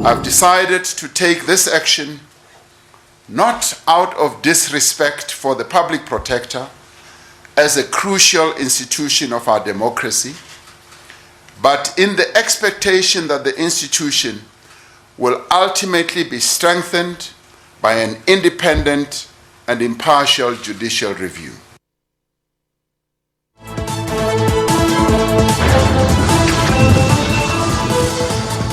I've decided to take this action not out of disrespect for the public protector as a crucial institution of our democracy, but in the expectation that the institution will ultimately be strengthened by an independent and impartial judicial review.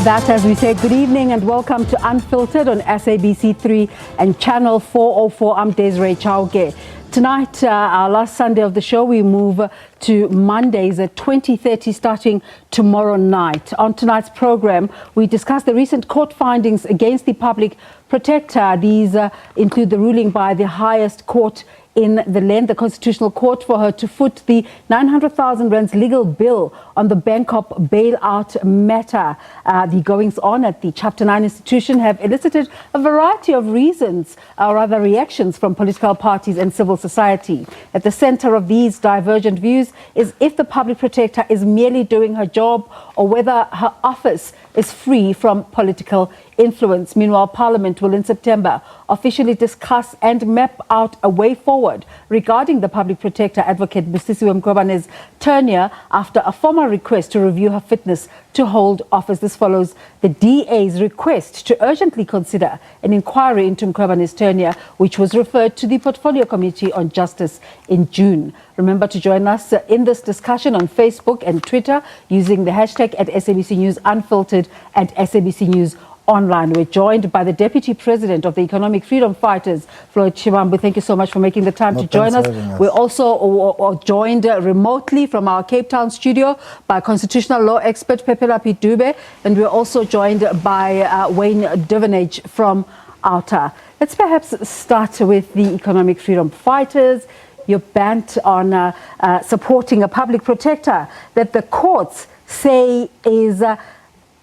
That, as we say, good evening and welcome to Unfiltered on SABC 3 and Channel 404. I'm Desiree Chauke. Tonight, our last Sunday of the show, we move to Mondays at 20:30 starting tomorrow night. On tonight's program, we discuss the recent court findings against the public protector. These include the ruling by the highest court in the land, the Constitutional Court, for her to foot the 900,000 rands legal bill on the Bangkok bailout matter. The goings on at the Chapter 9 institution have elicited a variety of reasons, or rather reactions from political parties and civil society. At the center of these divergent views is if the public protector is merely doing her job or whether her office is free from political influence. Meanwhile, Parliament will in September officially discuss and map out a way forward regarding the public protector Advocate Busisiwe Mkhwebane's tenure after a formal request to review her fitness to hold office. This follows the DA's request to urgently consider an inquiry into Mkhwebane's tenure, which was referred to the Portfolio Committee on Justice in June. Remember to join us in this discussion on Facebook and Twitter using the hashtag at SABC News Unfiltered and SABC News Online. We're joined by the Deputy President of the Economic Freedom Fighters, Floyd Shivambu. Thank you so much for making the time to join us. We're also joined remotely from our Cape Town studio by constitutional law expert Pepelapi Dube, and we're also joined by Wayne Divanage from Outer. Let's perhaps start with the Economic Freedom Fighters. You're bent on supporting a public protector that the courts say is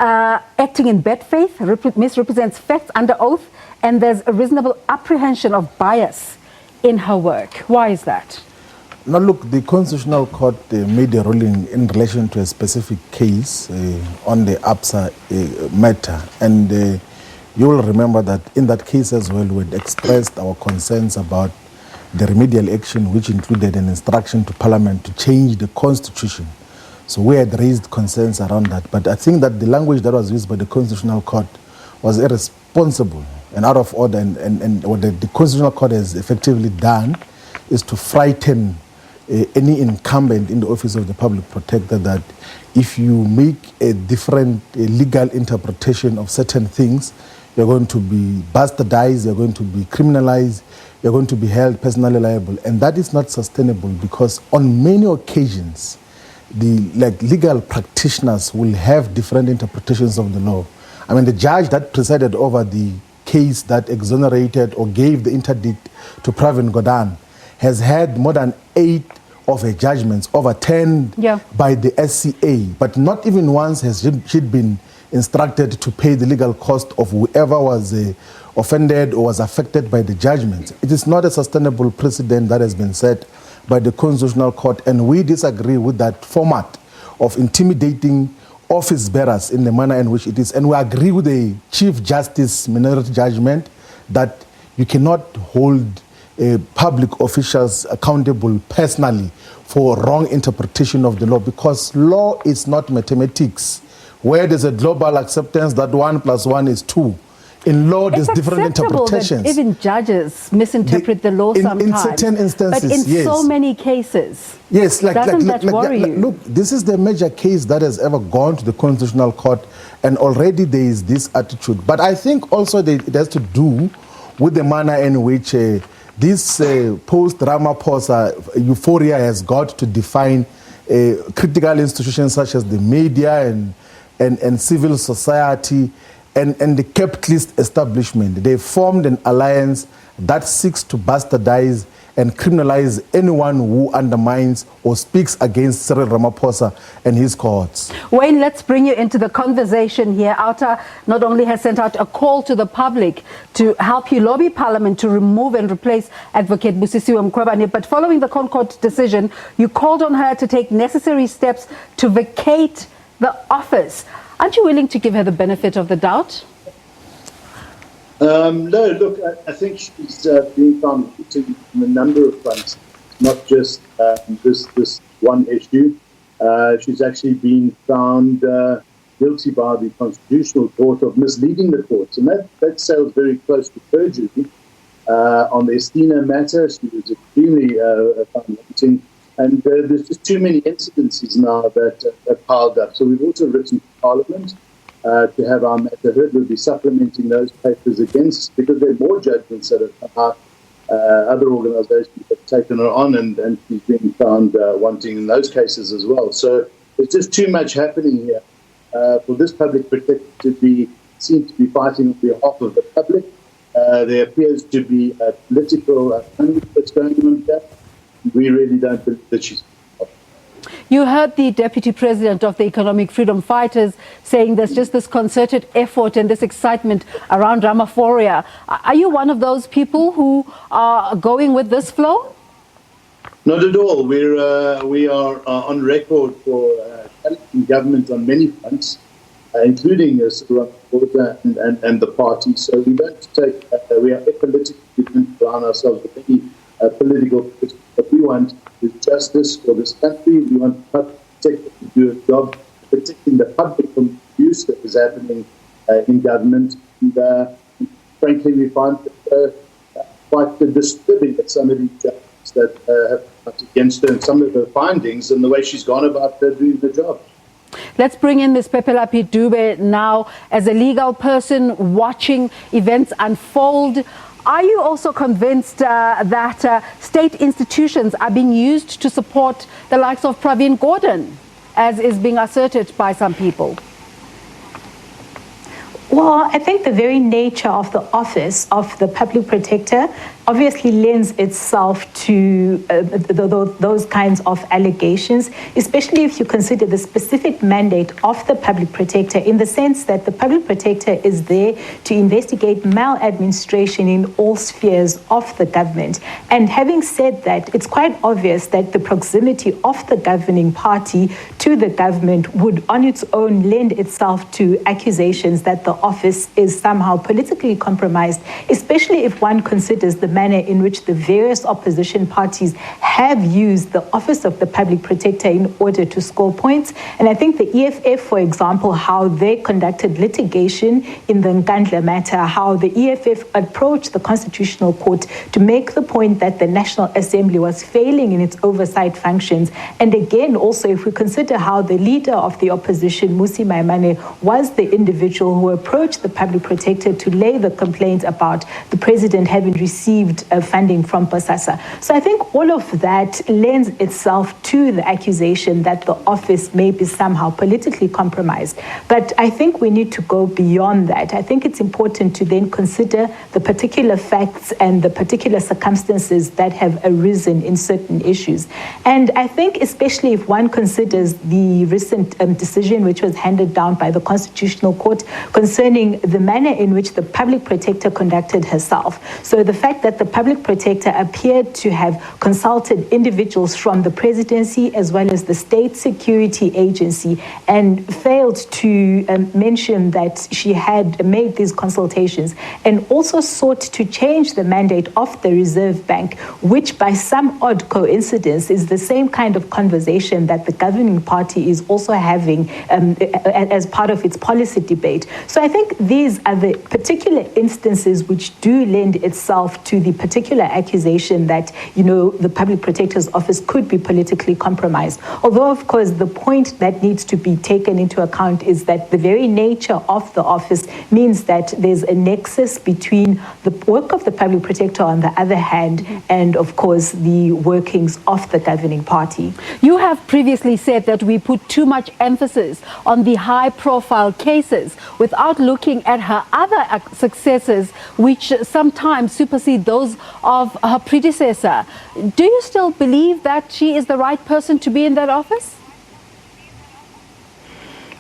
acting in bad faith, misrepresents facts under oath, and there's a reasonable apprehension of bias in her work. Why is that? Now look, the Constitutional Court made a ruling in relation to a specific case on the ABSA matter, and you will remember that in that case as well we had expressed our concerns about the remedial action, which included an instruction to Parliament to change the Constitution. So we had raised concerns around that. But I think that the language that was used by the Constitutional Court was irresponsible and out of order. And what the Constitutional Court has effectively done is to frighten any incumbent in the office of the public protector that if you make a different legal interpretation of certain things, you're going to be bastardized, you're going to be criminalized, you're going to be held personally liable. And that is not sustainable because on many occasions, the legal practitioners will have different interpretations of the law. I mean, the judge that presided over the case that exonerated or gave the interdict to Pravin Gordhan has had more than 8 of her judgments overturned by the SCA, but not even once has she been instructed to pay the legal cost of whoever was offended or was affected by the judgment. It is not a sustainable precedent that has been set by the Constitutional Court, and we disagree with that format of intimidating office bearers in the manner in which it is. And we agree with the Chief Justice minority judgment that you cannot hold public officials accountable personally for wrong interpretation of the law, because law is not mathematics, where there's a global acceptance that 1 + 1 is 2. In law, there's different interpretations. That even judges misinterpret the law sometimes. In certain instances, but in so many cases, doesn't that worry you? Look, this is the major case that has ever gone to the Constitutional Court, and already there is this attitude. But I think also that it has to do with the manner in which this post-Ramaphosa euphoria has got to define critical institutions such as the media and civil society and the capitalist establishment. They formed an alliance that seeks to bastardize and criminalize anyone who undermines or speaks against Cyril Ramaphosa and his cohorts. Wayne, let's bring you into the conversation here. Outer not only has sent out a call to the public to help you lobby Parliament to remove and replace Advocate Busisiwe Mkhwebane, but following the Concord decision, you called on her to take necessary steps to vacate the office. Aren't you willing to give her the benefit of the doubt? No, look, I think she's being found guilty on a number of fronts, not just this one issue. She's actually been found guilty by the Constitutional Court of misleading the courts, and that sails very close to perjury. On the Estina matter, she was extremely found wanting, and there's just too many incidences now that have piled up. So we've also written to Parliament to have our matter heard. We'll be supplementing those papers against, because there are more judgments that have come out. Other organisations have taken her on, and she's been found wanting in those cases as well. So there's just too much happening here for this public protector to be seen to be fighting on behalf of the public. There appears to be a political hunger that's going on here. We really don't believe that she's. You heard the Deputy President of the Economic Freedom Fighters saying there's just this concerted effort and this excitement around Ramaphoria. Are you one of those people who are going with this flow? Not at all. We are on record for challenging government on many fronts, including Ramaphosa and the party. So we don't take. We are apolitical. We don't align ourselves with any political. What we want is justice for this country. We want the public protector to do a job protecting the public from abuse that is happening in government. And frankly, we find that quite disturbing that some of these judges that have come against her and some of her findings and the way she's gone about doing the job. Let's bring in Ms. Pepelapi Dube now. As a legal person watching events unfold, are you also convinced that state institutions are being used to support the likes of Pravin Gordhan, as is being asserted by some people? Well, I think the very nature of the office of the public protector obviously lends itself to those kinds of allegations, especially if you consider the specific mandate of the public protector, in the sense that the public protector is there to investigate maladministration in all spheres of the government. And having said that, it's quite obvious that the proximity of the governing party to the government would on its own lend itself to accusations that the office is somehow politically compromised, especially if one considers the manner in which the various opposition parties have used the office of the public protector in order to score points. And I think the EFF, for example, how they conducted litigation in the Nkandla matter, how the EFF approached the Constitutional Court to make the point that the National Assembly was failing in its oversight functions. And again, also, if we consider how the leader of the opposition, Musi Maimane, was the individual who approached the public protector to lay the complaint about the president having received funding from PASASA. So I think all of that lends itself to the accusation that the office may be somehow politically compromised. But I think we need to go beyond that. I think it's important to then consider the particular facts and the particular circumstances that have arisen in certain issues. And I think especially if one considers the recent decision which was handed down by the Constitutional Court concerning the manner in which the public protector conducted herself. So the fact that the public protector appeared to have consulted individuals from the presidency as well as the state security agency and failed to mention that she had made these consultations, and also sought to change the mandate of the Reserve Bank, which by some odd coincidence is the same kind of conversation that the governing party is also having as part of its policy debate. So I think these are the particular instances which do lend itself to the particular accusation that, you know, the public protector's office could be politically compromised. Although, of course, the point that needs to be taken into account is that the very nature of the office means that there's a nexus between the work of the public protector on the other hand and, of course, the workings of the governing party. You have previously said that we put too much emphasis on the high-profile cases without looking at her other successes, which sometimes supersede those of her predecessor. Do you still believe that she is the right person to be in that office?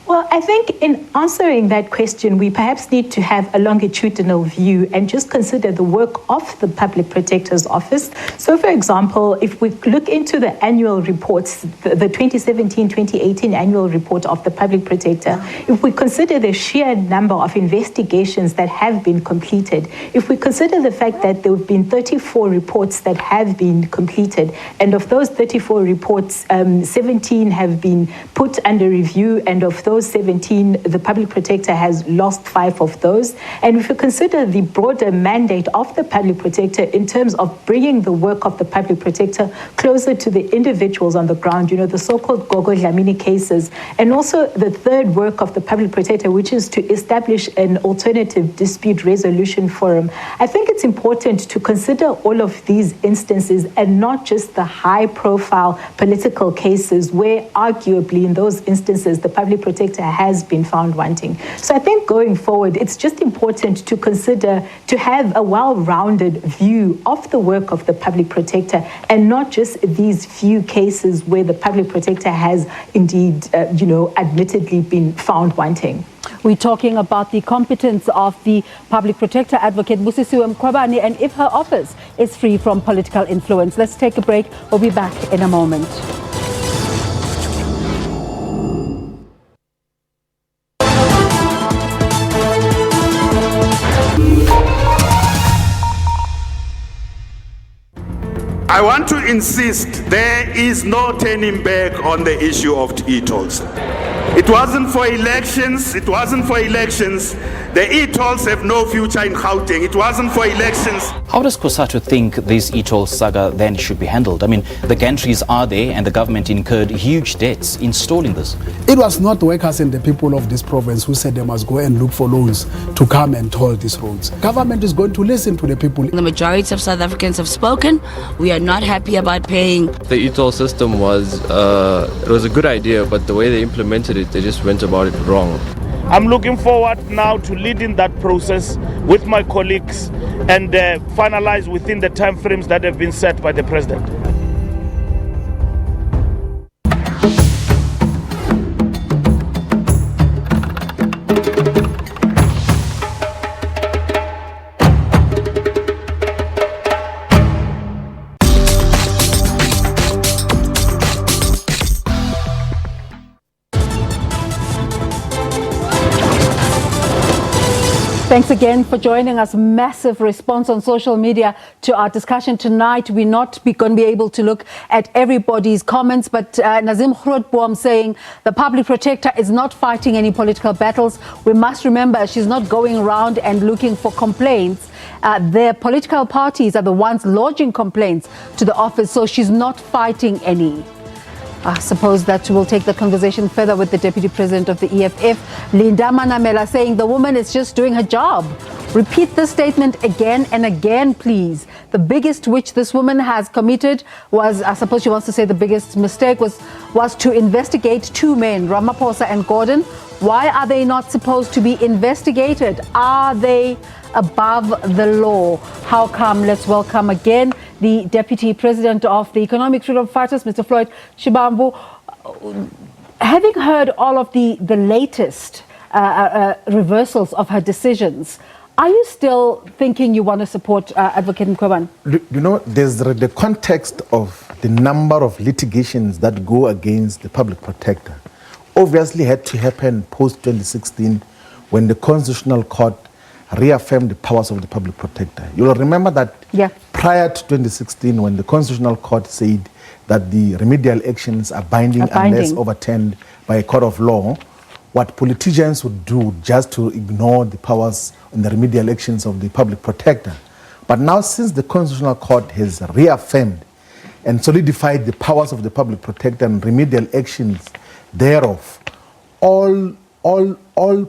Well, I think in answering that question, we perhaps need to have a longitudinal view and just consider the work of the Public Protector's Office. So, for example, if we look into the annual reports, the 2017-2018 annual report of the Public Protector, if we consider the sheer number of investigations that have been completed, if we consider the fact that there have been 34 reports that have been completed, and of those 34 reports, 17 have been put under review, and of those 17, the Public Protector has lost 5 of those. And if you consider the broader mandate of the Public Protector in terms of bringing the work of the Public Protector closer to the individuals on the ground, the so-called Gogo Dlamini cases, and also the third work of the Public Protector, which is to establish an alternative dispute resolution forum, I think it's important to consider all of these instances and not just the high-profile political cases where arguably in those instances the Public Protector has been found wanting. So I think going forward, it's just important to consider to have a well-rounded view of the work of the Public Protector and not just these few cases where the Public Protector has indeed, admittedly been found wanting. We're talking about the competence of the Public Protector Advocate Busisiwe Mkhwebane and if her office is free from political influence. Let's take a break. We'll be back in a moment. I want to insist there is no turning back on the issue of e-tolls. It wasn't for elections. The e-tolls have no future in Gauteng. It wasn't for elections. How does COSATU think this e-toll saga then should be handled? I mean, the gantries are there and the government incurred huge debts installing this. It was not workers and the people of this province who said they must go and look for loans to come and toll these roads. Government is going to listen to the people. The majority of South Africans have spoken. We are not happy about paying. The e-toll system was a good idea, but the way they implemented it, they just went about it wrong. I'm looking forward now to leading that process with my colleagues and finalize within the timeframes that have been set by the President. Thanks again for joining us. Massive response on social media to our discussion tonight. We're not going to be able to look at everybody's comments, but Nazim Grootboom saying the Public Protector is not fighting any political battles. We must remember she's not going around and looking for complaints. Their political parties are the ones lodging complaints to the office, so she's not fighting any. I suppose that we'll take the conversation further with the Deputy President of the EFF, Linda Manamela, saying the woman is just doing her job. Repeat this statement again and again, please. The biggest which this woman has committed was, I suppose she wants to say the biggest mistake was to investigate 2 men, Ramaphosa and Gordon. Why are they not supposed to be investigated? Are they above the law? How come? Let's welcome again the Deputy President of the Economic Freedom Fighters, Mr. Floyd Shibambu. Having heard all of the latest reversals of her decisions, are you still thinking you want to support Advocate Mkhwebane? There's the context of the number of litigations that go against the Public Protector. Obviously had to happen post-2016 when the Constitutional Court reaffirmed the powers of the Public Protector. You'll remember that prior to 2016, when the Constitutional Court said that the remedial actions are binding unless overturned by a court of law, what politicians would do just to ignore the powers and the remedial actions of the Public Protector. But now, since the Constitutional Court has reaffirmed and solidified the powers of the Public Protector and remedial actions thereof, all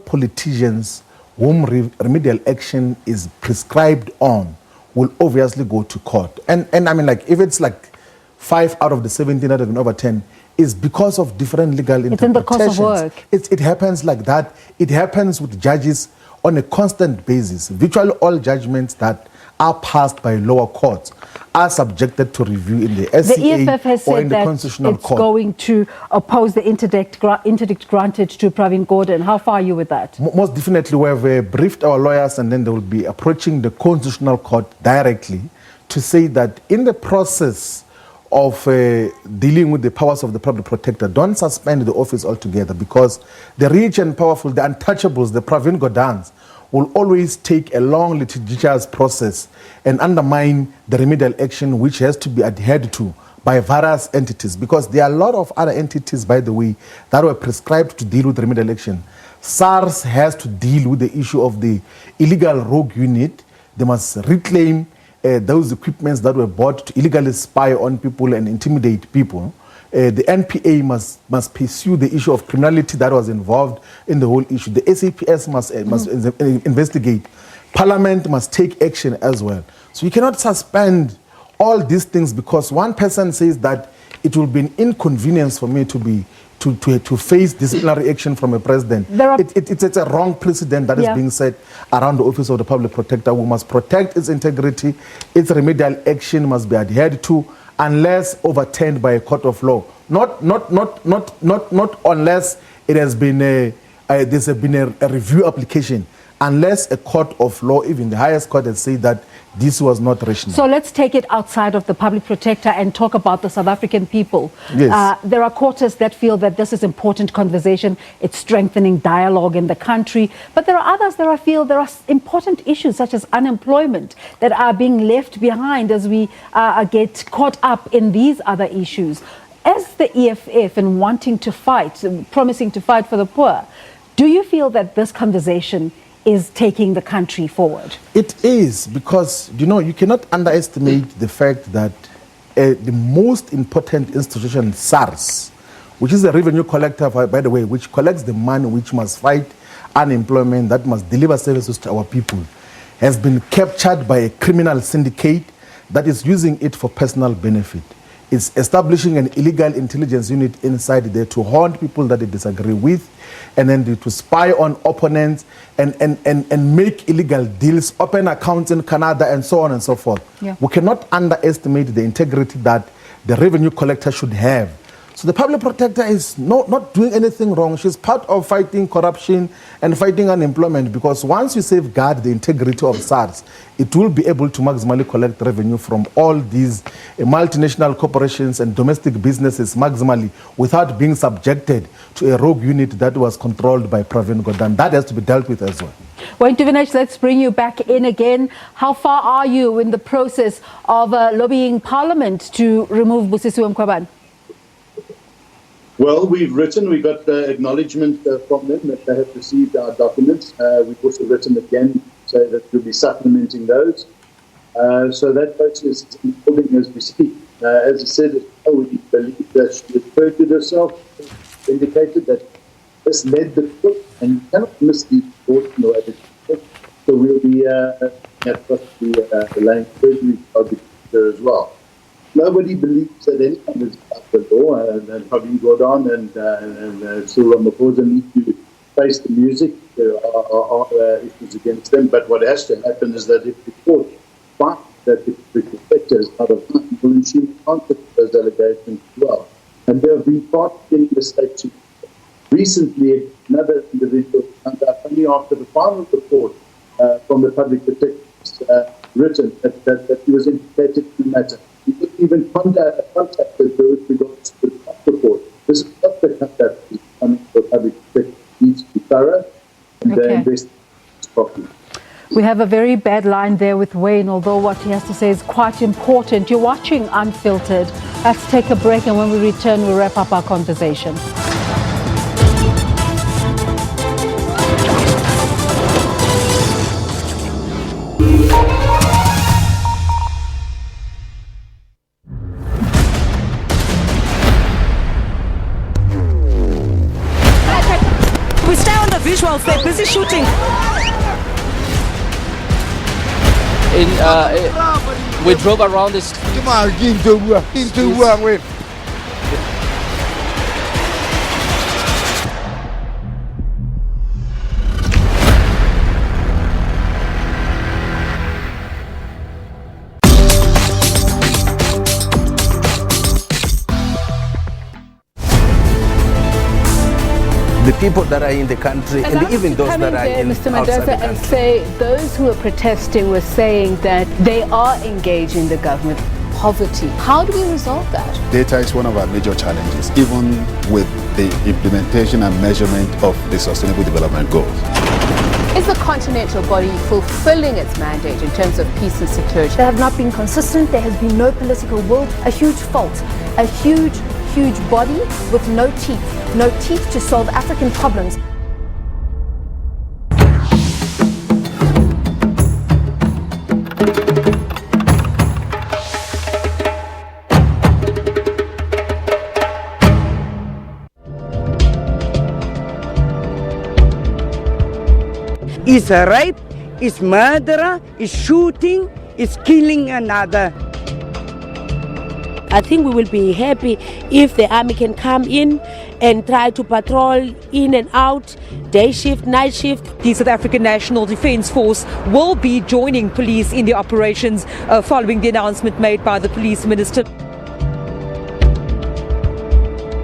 politicians whom remedial action is prescribed on will obviously go to court. And I mean, like, if it's like 5 out of the 17 that have been overturned, is because of different legal interpretations. It's in the course of work. It happens like that. It happens with judges on a constant basis. Virtually all judgments that are passed by lower courts are subjected to review in the SCA The EFF has or said in the that Constitutional it's Court. going to oppose the interdict granted to Pravin Gordhan. How far are you with that? Most definitely, we have briefed our lawyers, and then they will be approaching the Constitutional Court directly to say that in the process of dealing with the powers of the public protector, don't suspend the office altogether, because the rich and powerful, the untouchables, the Pravin Gordhans, will always take a long litigious process and undermine the remedial action which has to be adhered to by various entities, because there are a lot of other entities, by the way, that were prescribed to deal with remedial action. SARS has to deal with the issue of the illegal rogue unit. They must reclaim those equipments that were bought to illegally spy on people and intimidate people. The NPA must pursue the issue of criminality that was involved in the whole issue. The SAPS must investigate. Parliament must take action as well. So you cannot suspend all these things because one person says that it will be an inconvenience for me to face disciplinary action from a president. It's a wrong precedent that is being set around the office of the public protector. We must protect its integrity. Its remedial action must be adhered to unless overturned by a court of law. Not unless it has been there's been a review application. Unless a court of law, even the highest court, has said that this was not rational. So let's take it outside of the public protector and talk about the South African people. Yes. There are quarters that feel that this is important conversation. It's strengthening dialogue in the country. But there are others that feel there are important issues such as unemployment that are being left behind as we get caught up in these other issues. As the EFF and wanting to fight, promising to fight for the poor, do you feel that this conversation is taking the country forward? It is, because, you cannot underestimate the fact that the most important institution, SARS, which is a revenue collector, by the way, which collects the money which must fight unemployment, that must deliver services to our people, has been captured by a criminal syndicate that is using it for personal benefit. It's establishing an illegal intelligence unit inside there to haunt people that they disagree with, and then to spy on opponents and make illegal deals, open accounts in Canada, and so on and so forth. Yeah. We cannot underestimate the integrity that the revenue collector should have. So the public protector is not doing anything wrong. She's part of fighting corruption and fighting unemployment, because once you safeguard the integrity of SARS, it will be able to maximally collect revenue from all these multinational corporations and domestic businesses maximally without being subjected to a rogue unit that was controlled by Pravin Gordhan. That has to be dealt with as well. Well, Divinesh, let's bring you back in again. How far are you in the process of lobbying Parliament to remove Busisiwe Mkhwebane? Well, we got acknowledgement from them that they have received our documents. We've also written again, so that we'll be supplementing those. So that process is unfolding as we speak. As I said, we believe that she has perjured herself, indicated that this led the court, and you cannot miss the court nor other people. So we'll be laying perjury charges there as well. Nobody believes that anyone is above the law, and Pravin Gordhan and Cyril Ramaphosa need to face the music. There are issues against them, but what has to happen is that if the court finds that the protector is not accountable, she will answer those allegations as well. And there have been parties in the state. Recently, another individual found out only after the final report from the public protector written that he was implicated in the matter. He didn't even contacted her with regards to the top report. This is not the contact that is coming for public protector. Needs to be thorough and investigate properly. We have a very bad line there with Wayne, although what he has to say is quite important. You're watching Unfiltered. Let's take a break, and when we return, we'll wrap up our conversation. We stay on the visuals, they're busy shooting. We drove around this. people that are in the country and even those that are in Mr. outside the Mendoza, and country. say those who are protesting were saying that they are engaged in the government poverty. How do we resolve that? Data is one of our major challenges, even with the implementation and measurement of the Sustainable Development Goals. Is the continental body fulfilling its mandate in terms of peace and security? They have not been consistent. There has been no political will. A huge fault. A huge body with no teeth to solve African problems. It's a rape, it's murder, it's shooting, it's killing another. I think we will be happy if the army can come in and try to patrol in and out, day shift, night shift. The South African National Defence Force will be joining police in the operations following the announcement made by the police minister.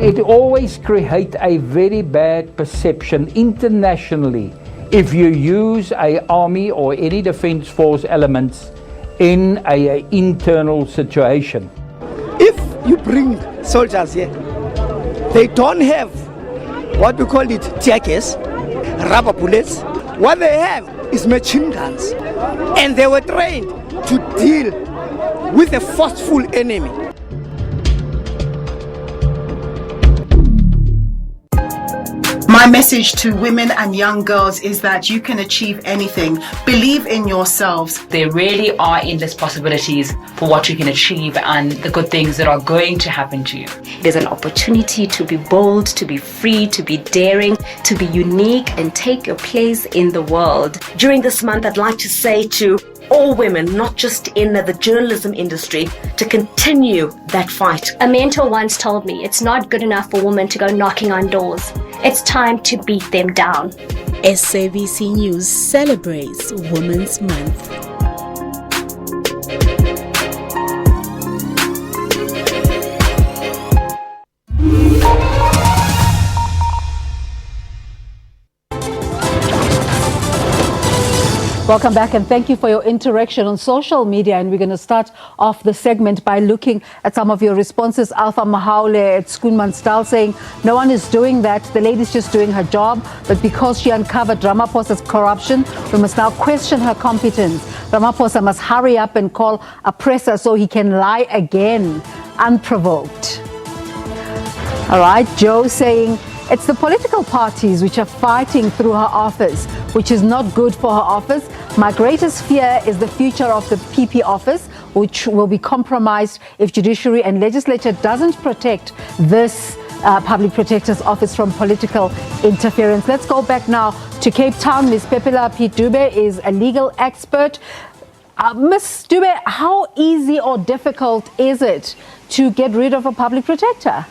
It always creates a very bad perception internationally if you use an army or any defence force elements in an internal situation. If you bring soldiers here, they don't have what we call it tear gas, rubber bullets. What they have is machine guns, and they were trained to deal with a forceful enemy. My message to women and young girls is that you can achieve anything. Believe in yourselves. There really are endless possibilities for what you can achieve and the good things that are going to happen to you. There's an opportunity to be bold, to be free, to be daring, to be unique and take your place in the world. During this month, I'd like to say to all women, not just in the journalism industry, to continue that fight. A mentor once told me it's not good enough for women to go knocking on doors. It's time to beat them down. SABC News celebrates Women's Month. Welcome back, and thank you for your interaction on social media. And we're going to start off the segment by looking at some of your responses. Alpha Mahaule at Schoonman Style saying, no one is doing that. The lady's just doing her job. But because she uncovered Ramaphosa's corruption, we must now question her competence. Ramaphosa must hurry up and call a presser so he can lie again, unprovoked. All right, Joe saying, it's the political parties which are fighting through her office, which is not good for her office. My greatest fear is the future of the PP office, which will be compromised if judiciary and legislature doesn't protect this public protector's office from political interference. Let's go back now to Cape Town. Ms. Pepela Piet Dube is a legal expert. Ms. Dube, how easy or difficult is it to get rid of a public protector?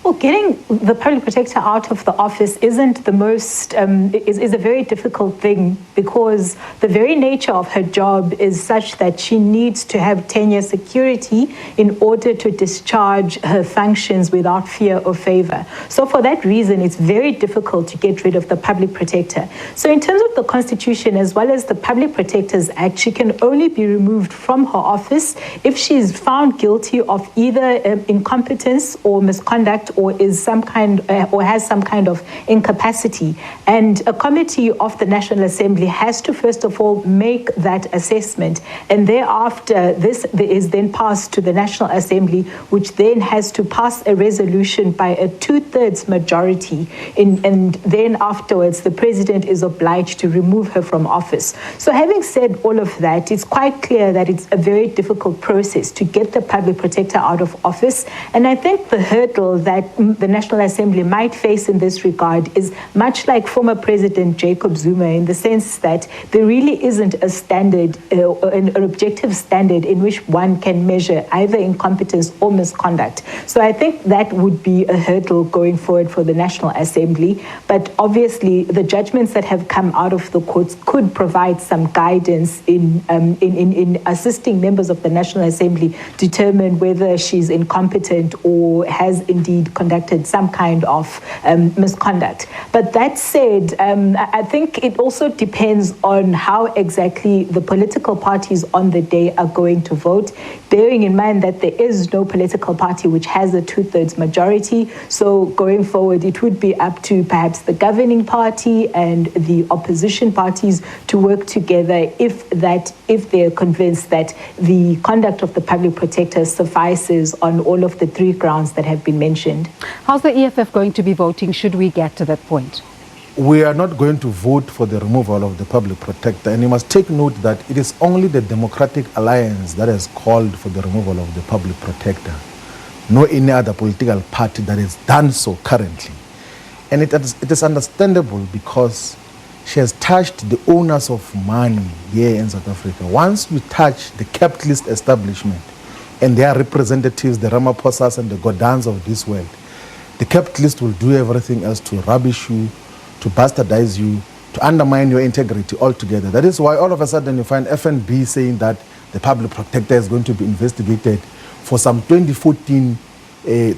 Well, getting the public protector out of the office isn't the most, is a very difficult thing, because the very nature of her job is such that she needs to have tenure security in order to discharge her functions without fear or favor. So for that reason, it's very difficult to get rid of the public protector. So in terms of the Constitution, as well as the Public Protectors Act, she can only be removed from her office if she is found guilty of either incompetence or misconduct, or is some kind or has some kind of incapacity. And a committee of the National Assembly has to first of all make that assessment, and thereafter this is then passed to the National Assembly, which then has to pass a resolution by a 2/3 majority, and then afterwards the president is obliged to remove her from office. So having said all of that, it's quite clear that it's a very difficult process to get the public protector out of office. And I think the hurdle that the National Assembly might face in this regard is much like former President Jacob Zuma, in the sense that there really isn't a standard, an objective standard in which one can measure either incompetence or misconduct. So I think that would be a hurdle going forward for the National Assembly. But obviously, the judgments that have come out of the courts could provide some guidance in assisting members of the National Assembly determine whether she's incompetent or has indeed conducted some kind of misconduct. But that said, I think it also depends on how exactly the political parties on the day are going to vote, bearing in mind that there is no political party which has a 2/3 majority. So going forward, it would be up to perhaps the governing party and the opposition parties to work together if they're convinced that the conduct of the public protector suffices on all of the 3 grounds that have been mentioned. How's the EFF going to be voting should we get to that point? We are not going to vote for the removal of the public protector, and you must take note that it is only the Democratic Alliance that has called for the removal of the public protector, no any other political party that has done so currently. And it is understandable because she has touched the owners of money here in South Africa. Once you touch the capitalist establishment and their representatives, the Ramaphosas and the Godans of this world, the capitalists will do everything else to rubbish you, to bastardize you, to undermine your integrity altogether. That is why all of a sudden you find FNB saying that the public protector is going to be investigated for some 2014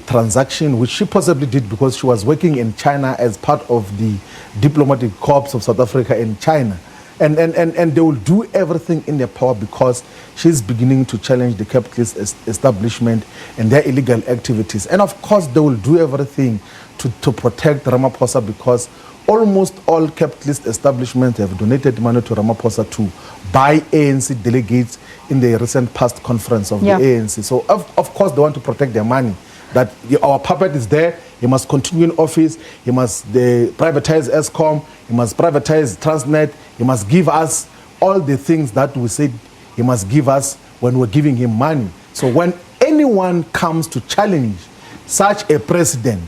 transaction, which she possibly did because she was working in China as part of the diplomatic corps of South Africa in China. And they will do everything in their power because she's beginning to challenge the capitalist establishment and their illegal activities. And of course, they will do everything to protect Ramaphosa because almost all capitalist establishments have donated money to Ramaphosa to buy ANC delegates in the recent past conference of the ANC. So of course they want to protect their money. That our puppet is there, he must continue in office, he must privatize Eskom, he must privatize Transnet, he must give us all the things that we said he must give us when we're giving him money. So when anyone comes to challenge such a president,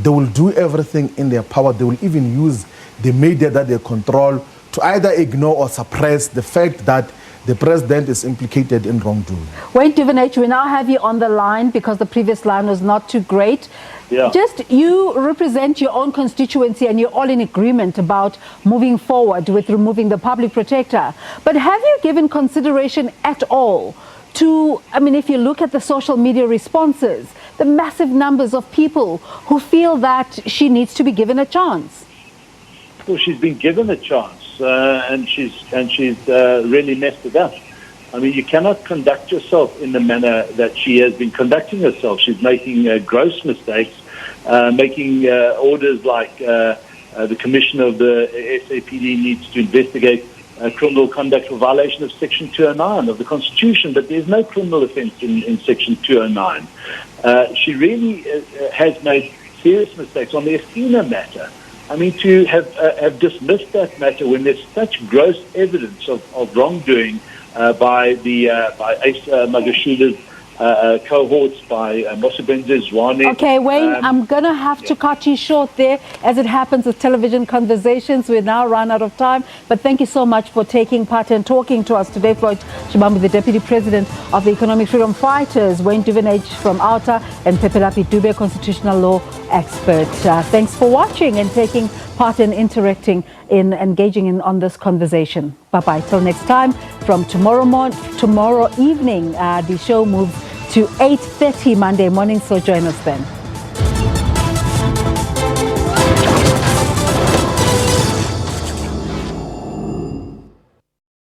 they will do everything in their power. They will even use the media that they control to either ignore or suppress the fact that the president is implicated in wrongdoing. Wayne Duvenage, we now have you on the line because the previous line was not too great. Yeah. Just you represent your own constituency and you're all in agreement about moving forward with removing the public protector. But have you given consideration at all to, I mean, if you look at the social media responses, the massive numbers of people who feel that she needs to be given a chance? Well, she's been given a chance. And she's really messed it up. I mean, you cannot conduct yourself in the manner that she has been conducting herself. She's making gross mistakes, making orders like the commissioner of the SAPD needs to investigate criminal conduct for violation of Section 209 of the Constitution, but there's no criminal offence in Section 209. She really has made serious mistakes on the Estina matter. I mean, to have dismissed that matter when there's such gross evidence of wrongdoing by Ace Magashula's cohorts, by Mosebenzi Zwane. Okay, Wayne, I'm going to have to cut you short there. As it happens with television conversations, we're now run out of time. But thank you so much for taking part and talking to us today. Floyd Shibambi, the Deputy President of the Economic Freedom Fighters, Wayne Duvenage from OUTA, and Pepelapi Dube, constitutional law expert. Thanks for watching and taking part and interacting in engaging on this conversation. Bye-bye. Till next time, from tomorrow evening, the show moves to 8:30 Monday morning, so join us then.